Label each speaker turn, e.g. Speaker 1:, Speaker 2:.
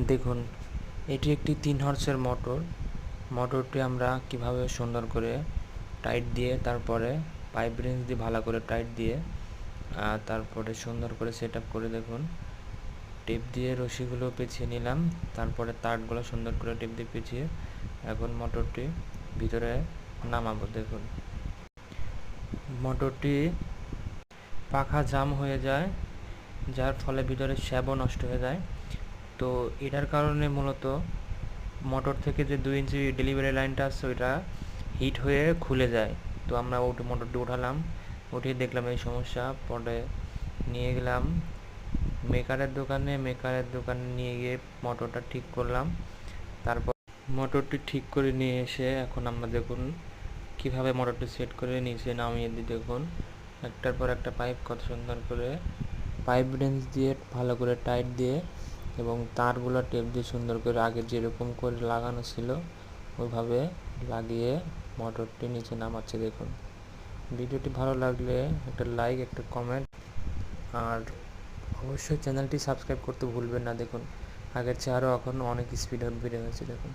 Speaker 1: দেখুন, এটি একটি 3 হর্সের মোটর। মোটরটি আমরা কিভাবে সুন্দর করে টাইট দিয়ে তারপরে পাইপ রেঞ্জ দিয়ে ভালো করে টাইট দিয়ে তারপরে সুন্দর করে সেট আপ করে দেখুন টেপ দিয়ে রশিগুলো পেঁচিয়ে নিলাম, তারপরে তারগুলো সুন্দর করে টেপ দিয়ে পেঁচিয়ে এখন মোটরটি ভিতরে নামাবো। দেখুন মোটরটি পাখা জাম হয়ে যায়, যার ফলে ভিতরে শ্যাবও নষ্ট হয়ে যায়। তো এটার কারণে মূলত মোটর থেকে যে 2 ইঞ্চি ডেলিভারি লাইনটা আছে ওইটা হিট হয়ে খুলে যায়। তো আমরা মোটরটি উঠালাম, উঠিয়ে দেখলাম এই সমস্যা। পরে নিয়ে গেলাম মেকারের দোকানে নিয়ে গিয়ে মোটরটা ঠিক করলাম। তারপর মোটরটি ঠিক করে নিয়ে এসে এখন আমরা দেখুন কিভাবে মোটরটি সেট করে নিচে নামিয়ে দিই। দেখুন একটার পর একটা পাইপ কত সুন্দর করে পাইপ রেঞ্জ দিয়ে ভালো করে টাইট দিয়ে এবং তারগুলো টেপ দিয়ে সুন্দর করে আগে যেরকম করে লাগানো ছিল ওইভাবে লাগিয়ে মোটরটি নিচে নামাচ্ছে। দেখুন ভিডিওটি ভালো লাগলে একটা লাইক, একটা কমেন্ট, আর অবশ্যই চ্যানেলটি সাবস্ক্রাইব করতে ভুলবেন না। দেখুন আগের চেয়ে আরও এখন অনেক স্পিড বেড়ে হয়েছে। দেখুন।